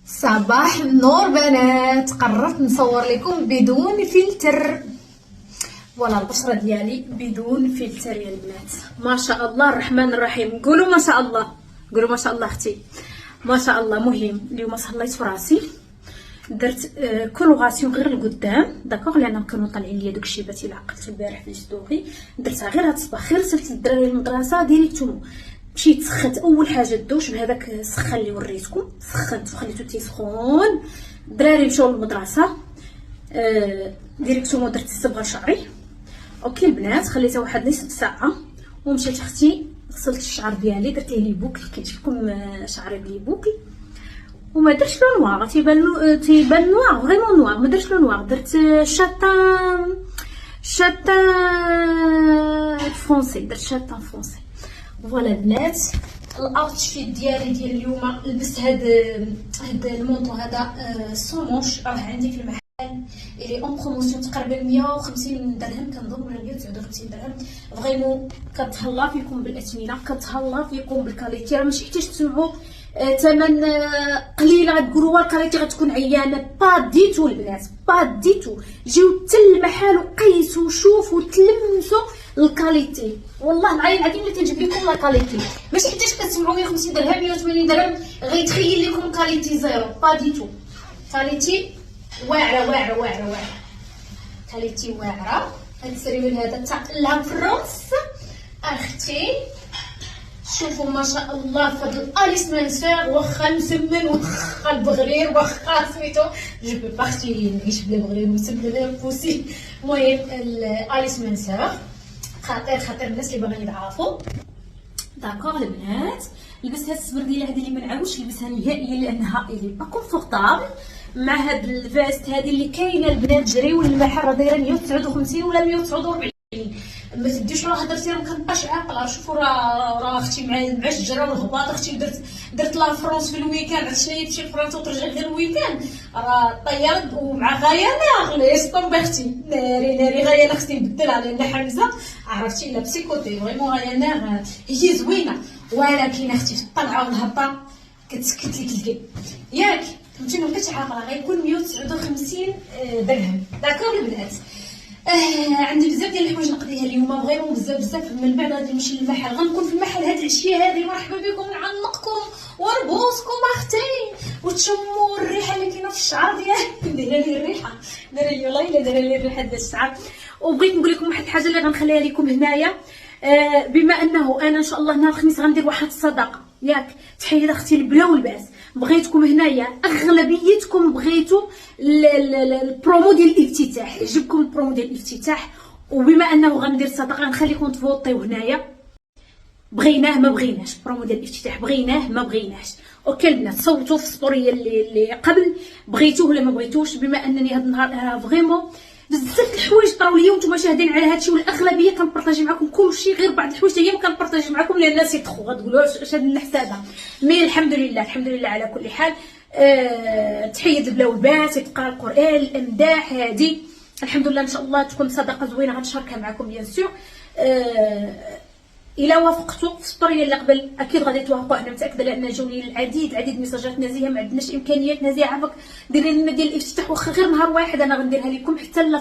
صباح النور بنات، قررت نصور لكم بدون فلتر. فوالا البشره ديالي بدون فلتر يا البنات. ما شاء الله الرحمن الرحيم. قولوا ما شاء الله، قولوا ما شاء الله اختي، ما شاء الله. مهم اليوم صليت في راسي، درت كولوغاسيون غير لقدام داكوغ، لان كانوا طالعين ليا دوك الشيبات اللي عقدت البارح في الجدوغي. درتها غير هاد الصباح، غير رسلت الدراري للمدرسه ديريكتومون. مشيت سخنت اول حاجه الدوش بهذاك السخان اللي وريتكم، سخنت وخليته تيسخون. الدراري مشاو للمدرسه ديريكتومون. درت الصبغه لشعري اوكي البنات، خليتها واحد نصف ساعه ومشيت اختي غسلت الشعر ديالي، درت ليه لي بوكل. كيجيكم شعري بلي بوكل وما درتش لو نوار، تيبان نوار فريمون نوار. ما درتش لو نوار، درت شاتان فونسي، درت شاتان فونسي. فوالا البنات، الاوتفيت ديالي ديال اليوم لبست هاد المونطو هذا سومونش، راه عندي في المحل اللي اون بروموسيون تقريبا 150 درهم كنظن، ولا 159 درهم. فريمون كتهلا فيكم بالاثمنه، كتهلا فيكم بالكاليتي، راه ماشي حتى تسمعوا ثمن قليل غتقولوا الكاليتي غتكون عيانه. با ديتو البنات، با ديتو. جيو حتى المحل وقيسوا وشوفوا تلمسوا الكاليتي. والله العظيم العظيم اللي تنجيب لكم لا كاليتي، ماشي حتى كتسمعوا 150 درهم 180 درهم غيتخيل لكم كاليتي زيرو. با ديتو، كاليتي واعره واعره واعره واعره، كاليتي واعره. هاد السريول هذا تاع لا فرونس اختي، شوفوا ما شاء الله. فهاد الاليس مانسور واخا مسمن واخا البغرير واخا سميتو جو بو بارتي نعيش بلا بغرير مسمن امبوسي. المهم الاليس مانسور خطير خطير الناس اللي باغيين يتعرفوا. داكوغ البنات، لبست هاد السبرديله هذه اللي ما نعاودش نلبسها نهائيا لانها الي با كونفورطابل مع هاد الفاست هذه اللي كاينه البنات. جريو للمحل راه دايره 159 ولا 149. ما تديوش راه درتي راه مكنبقاش عاقله. شوفوا راه اختي مع الشجره والهباط. اختي درت لا فرونس في الويكاند، عرفت شنو هي تمشي لفرنسا وترجع غير الويكاند. راه طيرت ومع غايانه ليش طومب اختي ناري غايانه اختي نبدلها لان حمزه عرفتي لا بسيكوتي. فريمون غايانه هي زوينه، ولكن اختي في الطلعه والهبطه كتسكت لك القلب ياك. فهمتي ما بقيتش عاقله. غيكون 159 درهم. داكور البنات. عندي بزاف ديال الحوايج نقضيها اليوم، فريمون بزاف. من بعد غادي نمشي للمحل، غنكون في المحل هاد العشيه هذه. مرحبا بكم، نعنقكم ونبوسكم اختي وتشموا الريحه اللي كاينه في الشعر ديالي. دايره لي الريحه، دايره لي والله الا دايره لي الريحه ديال الشعر. وبغيت نقول لكم واحد الحاجه اللي غنخليها لكم هنايا. بما انه انا ان شاء الله نهار الخميس غندير واحد الصدقه ياك، تحيه اختي البلا والباس. بغيتكم هنايا اغلبيتكم بغيتوا البرومو ديال الافتتاح، يعجبكم البرومو ديال الافتتاح. وبما انه غندير صدقه غنخليكم تفوطيو هنايا، بغيناه ما بغيناش. البرومو ديال الافتتاح بغيناه ما بغيناش. اوكي البنات، صوتوا في السطوريه اللي قبل بغيتوه ولا ما بغيتوش. بما انني هذا النهار فريمون بزاف الحوايج طراو ليا وانتم شاهدين على هادشي، والاغلبيه كنبارطاجي معكم كلشي، غير بعض الحوايج هي ما كنبارطاجي معكم لان الناس يطخوا غتقولوا اش هاد الحسابه. مي الحمد لله الحمد لله على كل حال. تحيه البلا والباس، يتقرا القران، الامداح هادي الحمد لله. ان شاء الله تكون صدقه زوينه غنشاركها معكم بيان سور. الى وافقتوا في السطوريه اللي قبل اكيد غادي توافقوا، انا متاكده، لان جاوني العديد ميساجات نازيه. ما عندناش امكانيات نازيه، عافاك ديري لنا ديال الافتتاح واخا غير نهار واحد انا غنديرها لكم حتى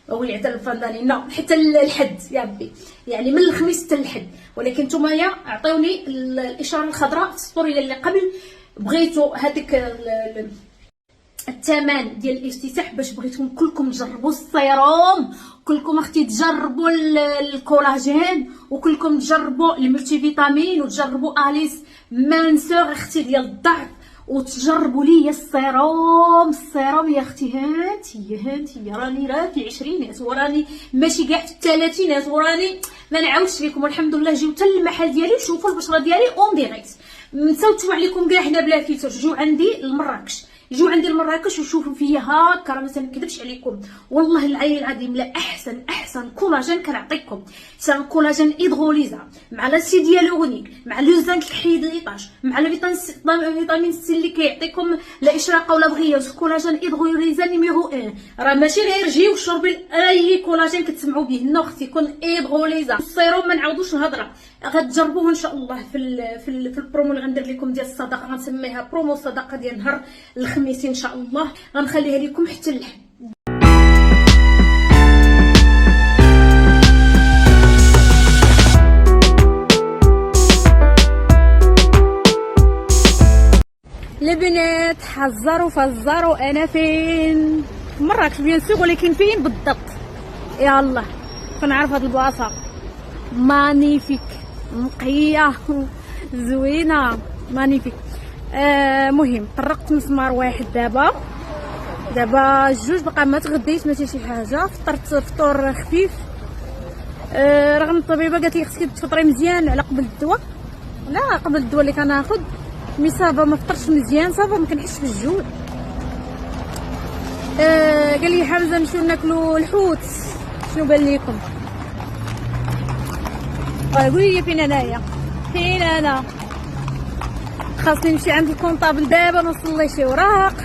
حتى الفنداني حتى الحد يا ربي، يعني من الخميس حتى الحد. ولكن نتوما عطيوني الاشاره الخضراء في السطوريه اللي قبل بغيتوا هذيك الثمن ديال الافتتاح، باش بغيتكم كلكم تجربوا السيروم، كلكم اختي تجربوا الكولاجين، وكلكم تجربوا الملتي فيتامين، وتجربوا اليس مانسور اختي ديال الضعف، وتجربوا لي السيروم يا اختي. هانتي راني راه في العشرينات وراني ماشي كاع في الثلاثينات، وراني ما نعاودش لكم. والحمد لله جيو حتى المحل ديالي شوفوا البشره ديالي اون ديريكت. مسوتوا عليكم كاع هنا بلا فيلتر. جيو عندي لمراكش وشوفوا فيا هكا، راه ما نكذبش عليكم والله العلي العظيم. لا احسن كولاجين كنعطيكم، سان كولاجين هيدروليزا مع لاسيد هيالورونيك مع لو زنك الحديد ليطاج مع الفيتامين سي اللي كيعطيكم لا اشراق الشراقه ولا بغيتو كولاجين هيدغوليزا نيميرو 1 راه ماشي غير جيو شربي اي كولاجين كتسمعوا به لا اختي يكون هيدغوليزا السيروم ما نعاودوش الهضره غتجربوه ان شاء الله في البرومو اللي غندير لكم ديال الصدقه غنسميها برومو الصدقه ديال نهار الخميس ان شاء الله غنخليها لكم حتى اللحم. البنات حذروا فزروا انا فين مراكش بيان سور ولكن فين بالضبط يا الله كنعرف هاد البلاصه مانيفيك نقيه زوينه مانيفيك. مهم طرقت مسمار واحد دابا جوج باقا ما تغديت ما حتى شي حاجه فطرت فطور خفيف رغم الطبيبه قالت لي خصك تفطري مزيان على قبل الدواء لا قبل الدواء اللي كناخذ مي صافا ما فطرتش مزيان صافا ما كنحسش بالجوع. قال لي حمزه نمشيو ناكلوا الحوت شنو بان لكم قولي لي فين انايا فين انا خاصني نمشي عند الكونطابل دابا نوصل ليه شي وراق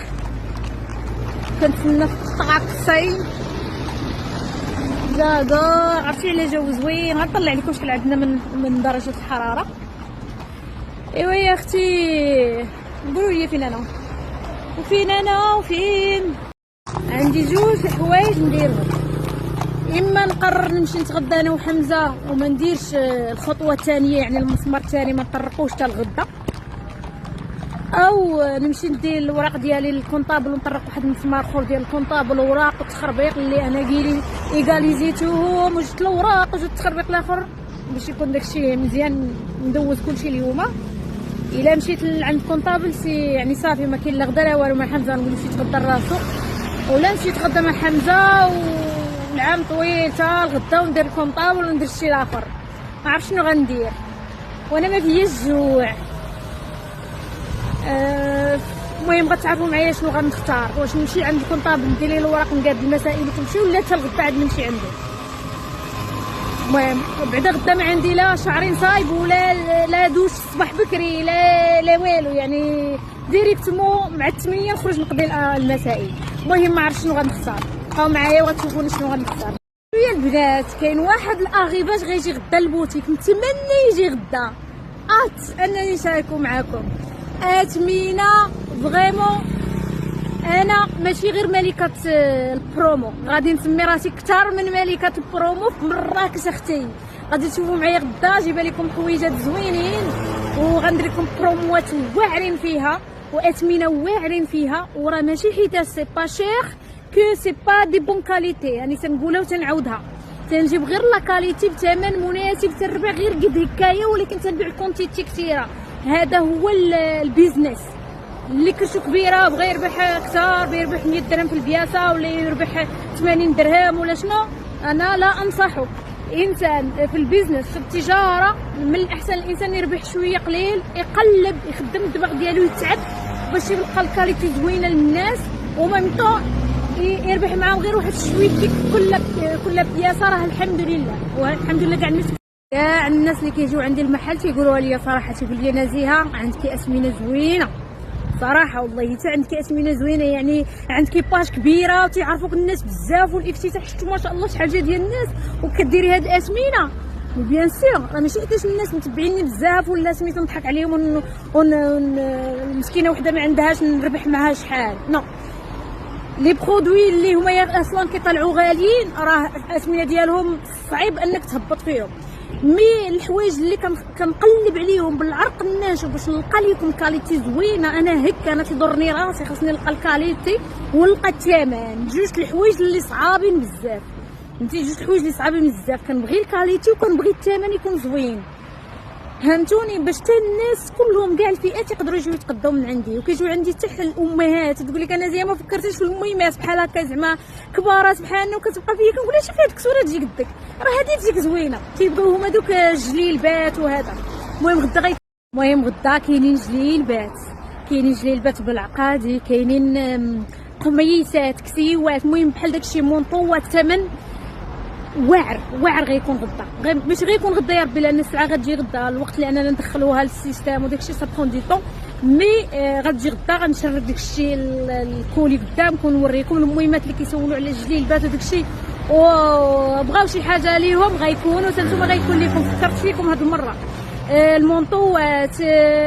كنتسنى في الطاكسي دابا عرفتي على جو زوين غنطلع لكم شحال عندنا من درجه الحراره. ايوا يا اختي قولوا لي فين انا وفين عندي جوج حوايج نديرهم اما نقرر نمشي نتغدى انا وحمزه وما نديرش الخطوه الثانيه يعني المسمار الثاني ما نطرقوش حتى الغدا او نمشي ندير الوراق ديالي للكونطابل ونطرق واحد المسمار اخر ديال الكونطابل وراق التخربيق اللي انا قيلي ايغاليزيتوهم وجبت الوراق وجبت التخربيق الاخر باش يكون داكشي مزيان ندوز كلشي اليوم. الا مشيت عند الكونطابل سي يعني صافي ما كاين لا غدا لا والو مع حمزه نقول مشيت تغدى راسو ولا مشيت نتغدى مع حمزه والعام طويل تا الغدا وندير الكونطابل وندير شي الاخر ما عرفت شنو غندير وانا ما فياش الجوع. المهم غتعرفوا معايا شنو غنختار واش نمشي عند الكونطابل ندير ليه الوراق نقاد المسائل وتمشي ولا حتى الغدا عاد نمشي عنده. المهم بعدا غدا ما عندي لا شعرين صايب ولا لا دوش الصباح بكري لا والو يعني ديريكتومون مع 8 نخرج نقضي المسائل. المهم ما عرفتش شنو غنختار بقاو معايا وغتشوفوني شنو غنختار. يا البنات كاين واحد الاغيباج غيجي غدا البوتيك نتمنى يجي غدا انني نشاركو معاكم اتمنى فريمون. انا ماشي غير ملكه البرومو غادي نسمي راسي كثر من ملكه البرومو في مراكش اختي غادي تشوفوا معايا غدا جايبه لكم حويجات زوينين وغندير لكم بروموات واعرين فيها واثمنه واعرين فيها وراه ماشي حيت سي با شير كو سي با دي بون كاليتي يعني تنقولها وتنعاودها تنجيب غير لا كاليتي بثمن مناسب تنربح غير قد هكايا ولكن تنبيع كونتيتي كثيره. هذا هو البيزنس اللي كرشو كبيره بغى يربح اكثر بيربح 100 درهم في البياسه ولا يربح 80 درهم ولا شنو. انا لا انصحه انسان في البيزنس في التجاره من الاحسن الانسان يربح شويه قليل يقلب يخدم الدماغ ديالو يتعب باش يلقى الكاليتي زوينه للناس ومامطو يربح معاهم غير واحد شويه كل بياسه راه الحمد لله والحمد لله كاع الناس اللي كيجيو عندي المحل تيقولوا لي صراحه تيقول لي نزيهه عندك اسمنه زوينه صراحه والله حتى عندك اسمنه زوينه يعني عندك باج كبيره وتيعرفوك الناس بزاف والافتتاح شفتوا ما شاء الله شحال جا ديال الناس وكديري هاد الاسمنه بيان سور راه ماشي حيتاش الناس متبعيني بزاف ولا سميتو نضحك عليهم المسكينه وحده ما عندهاش نربح معاها شحال نو. لي برودوي اللي هما اصلا كيطلعوا غاليين راه الاسمنه ديالهم صعيب انك تهبط فيهم مي الحوايج اللي كنقلب عليهم بالعرق الناشف باش نلقى لكم كاليتي زوينه انا هكا انا تيضرني راسي خاصني نلقى الكاليتي ونلقى الثمن جوج الحوايج اللي صعابين بزاف فهمتي جوج الحوايج اللي صعابين بزاف كنبغي الكاليتي وكنبغي الثمن يكون زوين فهمتوني باش حتى الناس كلهم كاع الفئات يقدروا يجيو يتقداو من عندي وكيجيو عندي حتى الامهات تقول لك انا زعما ما فكرتيش في الاميمات بحال هكا زعما كبارات بحالنا وكتبقى فيا كنقول لها شوفي هذيك الصوره تجي قدك راه هذه تجيك زوينه تيبغيو هما دوك الجليلبات وهذا. المهم غدا كاينين جليلبات بالعقادي كاينين قميسات كسيوات المهم بحال داكشي مونطوات الثمن واعر غيكون غدا ماشي غيكون غدا يا ربي لان السلعه غتجي غدا الوقت اللي اننا ندخلوها للسيستم وداكشي سابخون دي طون مي غتجي غدا غنشرب داكشي الكولي قدامكم ونوريكم المهمات اللي كيسولوا على الجليلبات وداكشي، وبغاو شي حاجه ليهم غيكونوا نتوما غيكون لكم. فكرت فيكم هاد المره المونطوات،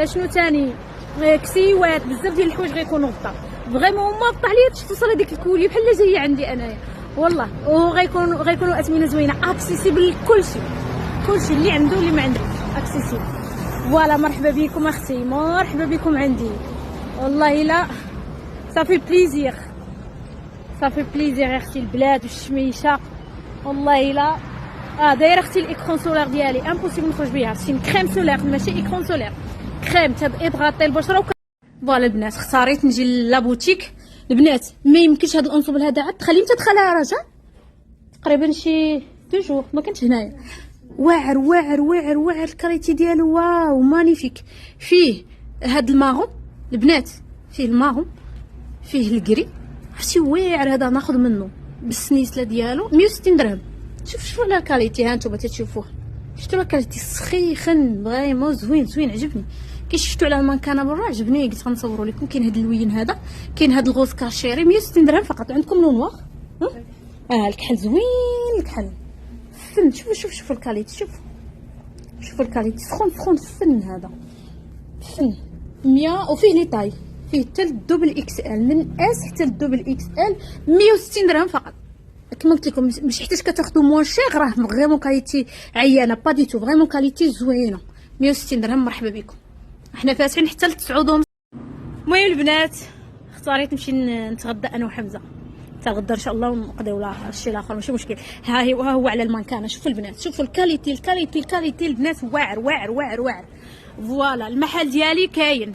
شنو تاني، كسيوات، بزاف ديال الحوايج غيكونوا غدا فريمون. ما طاح لي توصل هذيك الكولي بحال جايه عندي انايا والله. وغيكونوا اثمنه زوينه، اكسيسيبل كلشي اللي عنده اللي ما عندوش اكسيسيبل. فوالا مرحبا بكم اختي، مرحبا بكم عندي والله. لا صافي بليزير، صافي بليزير اختي، البلاد والشميشه والله. لا دايره اختي الاكرون سولار ديالي امبوسيبل نخرج بها، شي كريم سولار ماشي اكرون سولار، كريم تغطي البشره. فوالا البنات اختاريت نجي لابوتيك. البنات ما يمكنش هذا الانصوبل هذا عاد تخليه متى دخلها رجع تقريبا شي 2 جور ما كنتش هنايا. واعر واعر واعر واعر الكاليتي ديالو واو مانيفيك. فيه هاد الماغون البنات، فيه الماغون، فيه الكري، عرفتي واعر هذا ناخذ منه بالسنيسله ديالو 160 درهم. شوفوا لا الكاليتي، ها انتم تتشوفوه، شفتوا لا الكاليتي سخيخن فريمون زوين عجبني. كي شفتوا على المانكانه برا عجبني، قلت غنصوروا لكم. كاين هاد اللوين هذا، كاين هاد الغوز كاشيري 160 درهم فقط. عندكم لون نوار الكحل زوين، الكحل فن. شوفوا الكاليتي، شوفوا الكاليتي سخون فن. هذا فن 100 وفيه لي طاي، فيه حتى الدوبل اكس ال، من اس حتى الدوبل اكس ال 160 درهم فقط. كما قلت لكم مش حيتاش كتاخذوا موان شيغ، راه فريمون كاليتي عيانه با ديتو، فريمون كاليتي زوينه. 160 درهم مرحبا بكم. احنا فاتحين حتى ل 9:30. المهم البنات اختاريت نمشي نتغدى انا وحمزه حتى الغدا ان شاء الله، ونقضيو لا الشيء الاخر ماشي مشكل. ها هو على المانكانه. شوفوا البنات، شوفوا الكاليتي البنات، واعر. فوالا المحل ديالي كاين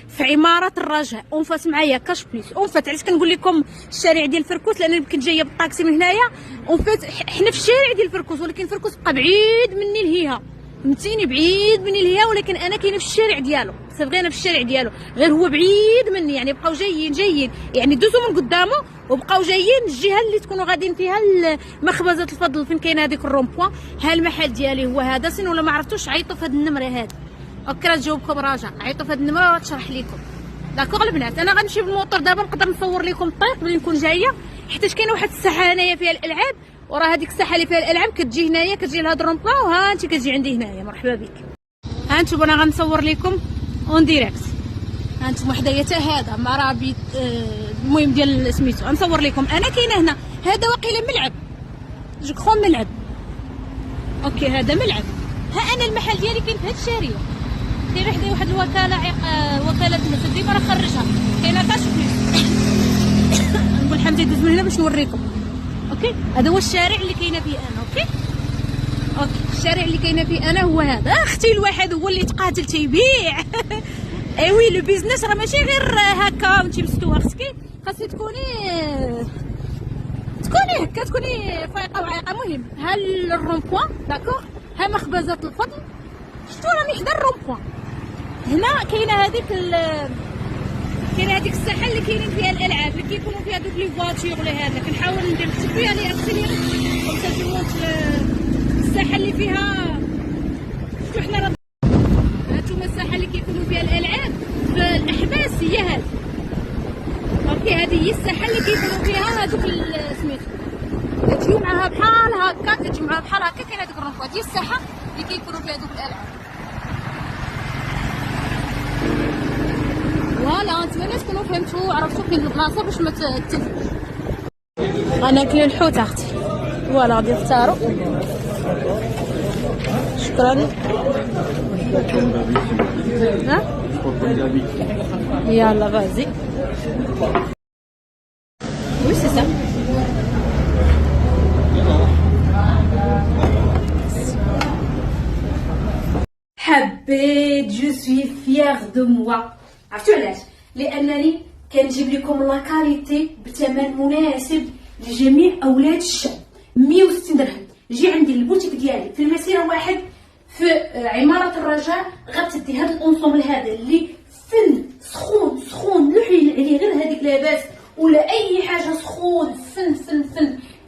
في عماره الرجاء، اون فاس معايا كاش بليس. اون فات علاش كنقول لكم الشارع ديال فركوس، لان كنت جايه بالطاكسي من هنايا. اون فات حنا في الشارع ديال فركوس، ولكن فركوس بقى بعيد مني لهيها، فهمتيني، بعيد مني لهيها، ولكن انا كاينه في الشارع ديالو، صافي في الشارع ديالو، غير هو بعيد مني. يعني بقاو جايين يعني دوزوا من قدامه وبقاو جايين الجهه اللي تكونوا غاديين فيها مخبزات الفضل، فين كاين هذيك الرومبوان. ها المحل ديالي هو هذا. سين ولا ما عرفتوش عيطوا في هذه النمره هذه، اوكي راه تجاوبكم رجاء، عيطوا في هذه النمره وتشرح لكم. داكوغ البنات، انا غنمشي بالموطور دابا، نقدر نصور لكم الطريق ملي نكون جايه، حيت كاينه واحد الساحه هنايا فيها الالعاب، وراه هذيك الساحه اللي فيها الالعاب كتجي هنايا، كتجي لهاد الرومبوان، وها انت كتجي عندي هنايا. مرحبا بك. ها انتم انا غنصور لكم اون ديريكت. ها انتم حدايا حتى هذا مرابط، المهم ديال سميتو، غنصور لكم. انا كاينه هنا، هذا واقيلا ملعب، جو كخون ملعب، اوكي هذا ملعب. ها انا المحل ديالي كاين في هاد الشاريه، كاين حدايا واحد الوكاله وكاله المسد ديما راه خرجها، كاينه كاش بليس. نقول حمزه يدوز من هنا باش نوريكم. اوكي هذا هو الشارع اللي كاينه فيه انا. اوكي الشارع اللي كاينه فيه انا هو هذا. اختي الواحد هو اللي تقاتل تيبيع. ايوي لو بيزنس راه ماشي غير هكا وانتي مستوى، خاصك تكوني هكا، تكوني فايقه وعايقه. مهم ها الرومبوان داكوغ، ها مخبزات الفضل، شفتوا راني حدا الرومبوان. هنا كاينه هذيك الساحه اللي كاينين فيها الالعاب، اللي كيكونوا فيها دوك لي فواتور ولا هذا. كنحاول ندير التسويه لي اكسليري كومسا تموت الساحه اللي فيها. شفتوا حنا راه هانتوما الساحه اللي كيكونوا فيها الالعاب في الاحباس هي هذه. اوكي هذه هي الساحه اللي كيكونوا فيها هذوك سميتو، كتجيو معاها بحال هكا، كاين هذيك الرنفه ديال الساحه اللي كيكونوا فيها دوك الالعاب. فوالا نتمنى تكونوا فهمتوا عرفتوا فين البلاصه باش ما تتلفوش. غناكلوا الحوت اختي. فوالا غادي نختاروا. شكرا. ها يلا فازي. وي سي سا. حبيت جو سوي فيير دو موا. عرفتوا علاش؟ لانني كنجيب لكم لا كاليتي بثمن مناسب لجميع اولاد الشعب. 160 درهم. جي عندي البوتيك ديالي في المسيره واحد في عماره الرجاء، غتدي هذا الانصومبل هذا اللي فن سخون لوحي عليه غير هذيك لاباس ولا اي حاجه سخون فن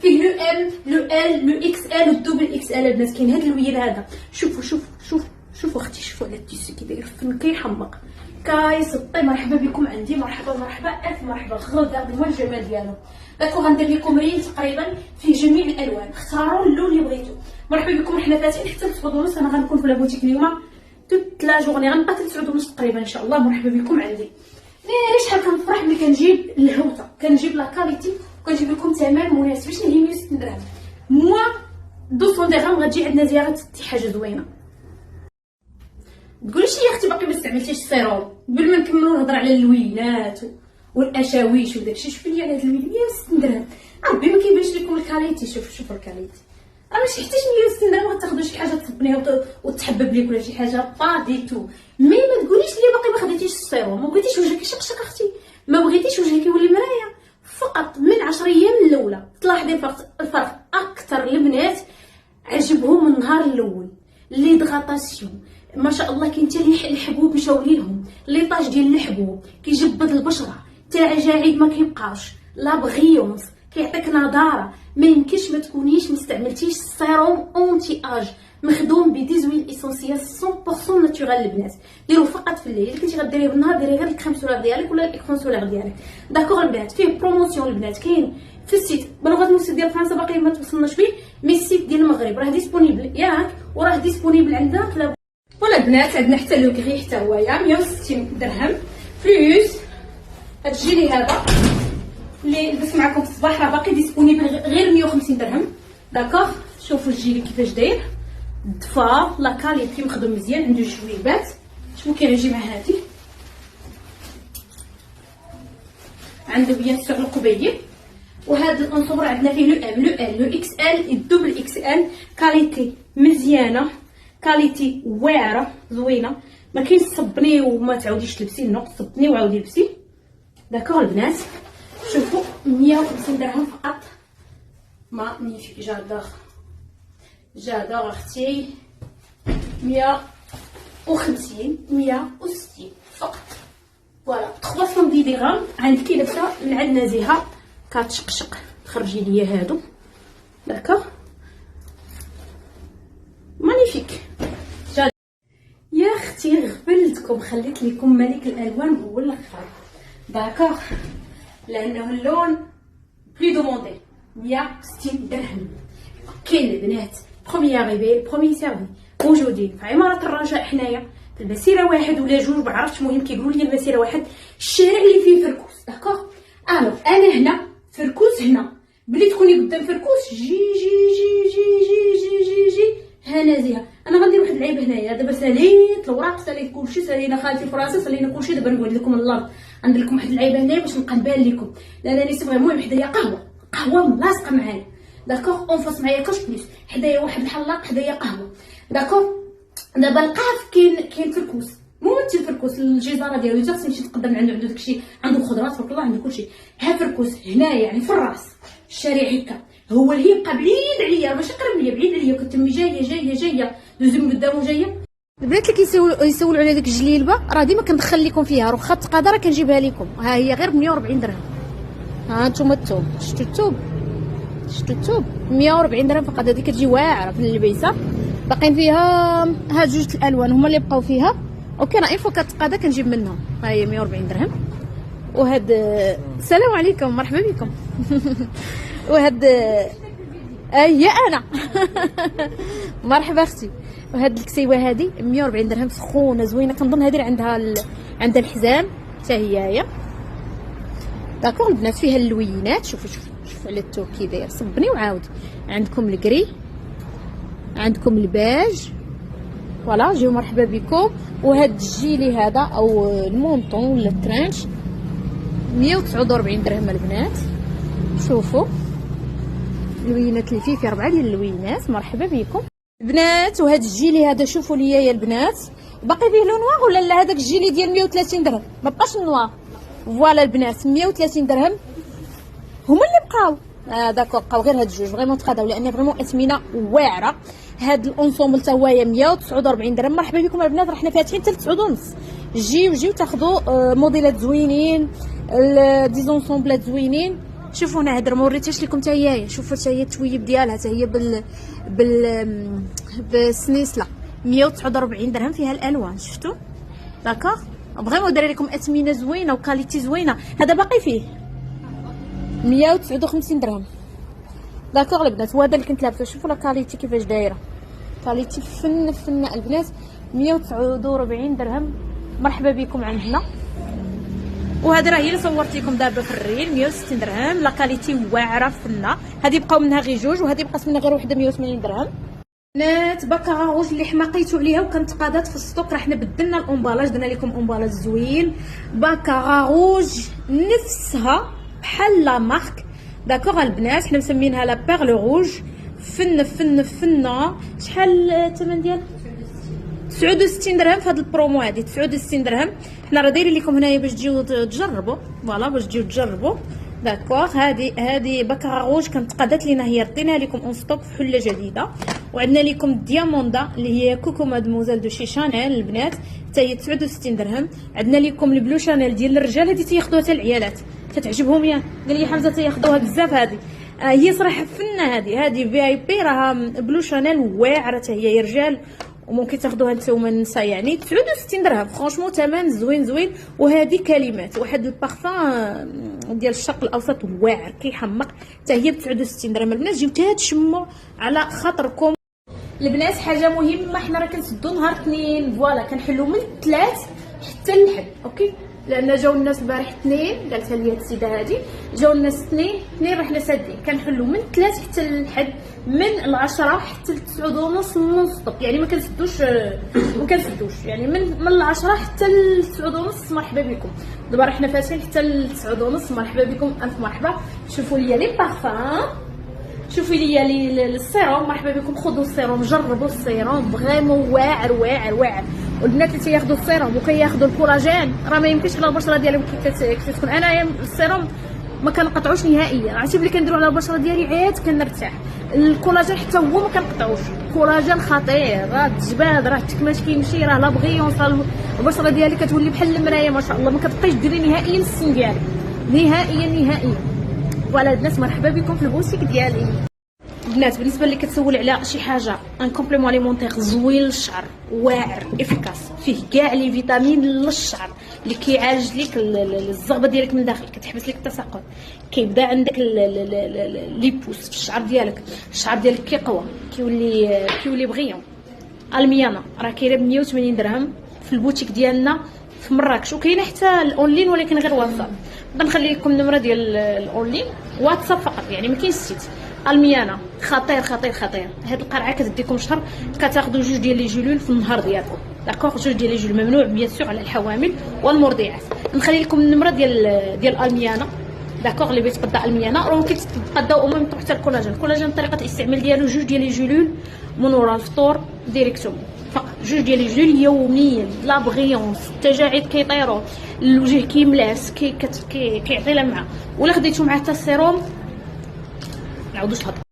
فيه لو ام لو ال لو اكس ال والدوبل اكس ال. البنات كاين هذا اللويل هذا. شوفوا اختي، شوفوا على التيسي كي داير فن، كيحمق سكاي سطي. مرحبا بكم عندي، مرحبا مرحبا الف مرحبا. غردوا هو الجمال ديالو. داكو غندير لكم ريل تقريبا فيه جميع الالوان، اختاروا اللون اللي بغيتو. مرحبا بكم، حنا فاتحين حتى 9:30. انا غنكون في لابوتيك اليوم توت لا جورني، غنبقى حتى 9:30 تقريبا ان شاء الله. مرحبا بكم عندي. شحال كنفرح ملي كنجيب الهوته، كنجيب لا كاليتي وكنجيب لكم ثمن مناسب. شنو هي 160 درهم موا 200 درهم غتجي عندنا زياره حاجه زوينه. تقولي شي يا اختي باقي ما استعملتيش السيروم؟ قبل ما نكملوا نهضر على اللوينات والاشاويش وداكشي. شوفي لي على هاد اللوين 160 درهم. ربي ما كيبانش لكم الكاليتي. شوفوا الكاليتي راه ماشي حتى 160 درهم غتاخذوا شي حاجه تصبنيها وتحبب ليك ولا شي حاجه باديتو. مي ما تقوليش لي باقي ما خديتيش السيروم، ما بغيتيش وجهك يشقشق اختي، ما بغيتيش وجهك يولي مرايه. فقط من 10 ايام الاولى تلاحظي الفرق اكثر. البنات عجبهم النهار الاول لي دغاطاسيون ما شاء الله. كاين حتى الحبوب مشاو ليهم، لي طاج ديال الحبوب كيجبد البشره، تجاعيد ما كيبقاش، لا بغيونس كيعطيك نضاره. ما يمكنش ما تكونيش مستعملتيش السيروم اونتي اج مخدوم بديزويل اسونسيال 100% ناتورال. البنات ديروا فقط في الليل. كنتي غديريه بالنهار ديري غير الكريم سولار ديالك ولا الاكرون سولار ديالك. داكوغ البنات. فيه بروموسيون البنات، كاين في السيت بلغه النص ديال فرنسا باقي ما توصلناش فيه، مي السيت ديال المغرب راه ديسپونيبل ياك، وراه ديسپونيبل عندنا. ولا البنات عندنا حتى لو كري حتى هويا 160 درهم بلوس هاد الجيلي هذا اللي لبس معكم في الصباح راه باقي ديسپونيبل غير 150 درهم. داكوغ شوفوا الجيلي كيفاش داير دفا لا كاليتي مخدوم مزيان، عنده جويبات. شنو كيعجب مع هادي؟ عنده بيان سور القبيل. وهذا الانصبر عندنا فيه لو ام لو ال لو اكس ال الدوبل اكس ال. كاليتي مزيانه، كاليتي واعره زوينه. ما كاينش صبني وما تعاوديش تلبسي، نو صبني وعاودي لبسي. داكوغ البنات شوفوا 150 درهم فقط. مانيفيك جادور اختي 150 160 فقط. فوالا 310 درهم. عندك لابسه من عند نزيهه كتشقشق. تخرجي ليا هادو داكوغ مانيفيك. يا اختي غفلتكم، خليت لكم ملك الالوان هو الاخر. داكوغ لانه اللون بلي دوموندي 160 درهم. كاين البنات بروميير ريبيل بروميير سيرفي موجودين في عماره الرجاء حنايا في المسيره 1 ولا 2 ما عرفتش. المهم كيقولوا لي المسيره 1 الشارع اللي فيه فركوس. داكوغ الو انا هنا فركوس هنا. بلي تكوني قدام فركوس جي جي جي جي جي جي جي جي ها نازيه. انا غندير واحد اللعيبه هنايا دابا. ساليت الوراق ساليت كلشي، سالينا خالتي في راسي سالينا كلشي. دابا نقعد لكم الارض ندير لكم واحد اللعيبه هنايا باش نبقى نبان لكم. لا نسي فريمون حدايا قهوه ملاصقه معايا. داكوغ اونفاس معايا كاش بليس. حدايا واحد الحلاق حدايا قهوه. داكوغ دابا القاف كاين فركوس ممثل فركوس الجزاره ديالو حتى تمشي تقدم عنده داكشي، عنده خضرات تبارك الله، عنده كلشي. ها فركوس هنايا يعني في الراس الشارع هكا. هو اللي يبقى بعيد عليا ماشي قريب ليا، بعيد عليا. كنت تمي جايه دوزي من قدام وجايه. البنات اللي كيسولوا على داك الجليلبه راه ديما كندخل لكم فيها رخصه تقاضى راه كنجيبها لكم. ها هي غير ب 140 درهم. ها انتم الثوب شفتوا الثوب 140 درهم فقط. هذه كتجي واعره في اللبيسه. باقيين فيها هاد جوج الالوان هما اللي بقاو فيها. اوكي راه انفو كتقاضى كنجيب منهم. ها هي 140 درهم. وهاد السلام عليكم مرحبا بكم. وهاد هي انا مرحبا اختي. وهاد الكسيوه هادي 140 درهم سخونه زوينه. كنظن هادي عندها الحزام حتى هي. داكوغ البنات فيها اللوينات. شوفوا على الثوب كي داير. صبني وعاود. عندكم الكري، عندكم الباج. فوالا جيو مرحبا بكم. وهاد الجيلي هذا او المونطون ولا الترانش 149 درهم البنات. شوفوا اللوينات اللي فيه 4 ديال اللوينات. مرحبا بكم البنات. وهاد الجيلي هذا شوفوا ليا يا البنات باقي فيه لون نوار ولا لا؟ هذاك الجيلي ديال 130 درهم ما بقاش نوار. فوالا البنات 130 درهم هما اللي بقاو. داكوغ بقاو غير هاد الجوج فريمون تقاداو لان فريمون اثمنه واعره. هاد الانصومبل حتى هو 149 درهم. مرحبا بكم البنات. راه حنا فاتحين حتى 9:30. جيو تاخذوا موديلات زوينين، ديزونسومبلات زوينين. شوفوا هنا هضر ما وريتهاش لكم حتى هي. شوفوا حتى هي التويب ديالها حتى هي بالسنيسله 149 درهم. فيها الالوان شفتوا داكوغ فريمون داير لكم اثمنه زوينه وكاليتي زوينه. هذا باقي فيه 159 درهم. داكوغ البنات، وهذا اللي كنت لابسه. شوفوا لا كاليتي كيفاش دايره، كاليتي فن البنات. 149 درهم. مرحبا بكم عندنا. وهذه راه هي اللي صورت لكم دابا في الريل، 160 درهم. لا كاليتي واعره فنه. هذه بقاو منها غير جوج، وهذه بقات منها غير وحده 180 درهم. بنات بكاغا روج اللي حماقيتو عليها وكانت قادات في السطوك، راه حنا بدلنا الامبالاج، درنا لكم امبالاج زوين. بكاغا روج نفسها بحال لا مارك. داكوغ البنات، حنا مسمينها لا بيرل روج. فنه. شحال الثمن ديالها؟ 69 درهم في هذا البرومو. هذه 69 درهم. حنا راه دايرين لكم هنايا باش تجيو تجربوا، فوالا باش تجيو تجربوا. داكوغ. هذه بكاغا روج كانت قادت لينا، هي رديناها لكم اون ستوك في حله جديده. وعندنا لكم دياموندا اللي هي كوكو مادموزيل دو شي شانيل البنات، حتى هي 69 درهم. عندنا لكم البلو شانيل ديال الرجال، هذه تياخذوها حتى العيالات، كتعجبهم. قال لي حمزه تياخذوها بزاف. هذه هي صراحه فنه. هذه في اي بي، راها بلو شانيل واعره حتى هي رجال، وممكن تاخذوها نتوما النساء. يعني 69 درهم فرانشمون ثمن زوين. وهذه كلمات واحد البارفان ديال الشرق الاوسط واعر كيحمق، حتى هي ب 69 درهم. البنات جبتها تشموا على خاطركم. البنات حاجه مهمه، حنا راه كنسدوا نهار اثنين، فوالا كنحلوا من الثلاث حتى الحد، اوكي، لان جاو الناس البارح اثنين، قالتها لي هاد السيده هادي، جاو الناس اثنين راه حنا سادين. كنحلوا من الثلاث حتى الحد، من 10 حتى 9:30 نون ستوب، يعني ما كنسدوش يعني من 10 حتى 9:30. مرحبا بكم. دابا راه حنا فاتحين حتى 9:30. مرحبا بكم، الف مرحبا. شوفوا لي لي بارفان، شوفوا لي السيروم. مرحبا بكم. خذوا السيروم، جربوا السيروم، فريمون واعر. والبنات اللي تياخذوا السيروم وكياخذوا الكولاجين، راه ما يمكنش على البشره ديالهم كي تكون. انايا السيروم ما كنقطعوش نهائيا، عرفتي ملي كنديرو على البشره ديالي عاد كنرتاح. الكولاجين حتى هو ما كنقطعوش، الكولاجين خطير، راه الجباد، راه التكماش كيمشي، راه لا بغيونس، راه البشره ديالي كتولي بحال المرايه ما شاء الله، ما كتبقايش ديري نهائيا السن ديالك نهائيا. فوالا الناس، مرحبا بكم في البوتيك ديالي. بنات بالنسبه اللي كتسول على شي حاجه ان كومبليمون اليمونتير زوين للشعر، واعر افيكاس، فيه كاع لي فيتامين للشعر اللي كيعالج لك الزغبه ديالك من داخل، كتحبس لك التساقط، كيبدا عندك لي بوس في الشعر ديالك كيقوى، كيولي بغيون. الميانا راه كاينه ب 180 درهم في البوتيك ديالنا في مراكش، وكاينه حتى الاونلاين ولكن غير واتساب. غنخلي لكم النمره ديال الاونلاين، واتساب فقط، يعني ما كاينش السيت. الميانا خطير. هاد القرعه كتديكم شهر، كتاخذوا 2 ديال لي جولول في النهار ديالكم، داكوغ. 2 ديال لي جولول ممنوع بيان سور على الحوامل والمرضعات. نخلي لكم النمره ديال الميانا، داكوغ. اللي بيتقضى الميانا راه ممكن تتقضاو او ميم حتى الكولاجين طريقه الاستعمال ديالو 2 ديال لي جولول من ورا الفطور ديريكتوم، فقط 2 ديال لي جولول يوميا. لا بغيونس، التجاعيد كيطيروا، الوجه كيملاس، كيعطي لمعه. ولا خديتو معاه حتى السيروم نعاودوش هضر.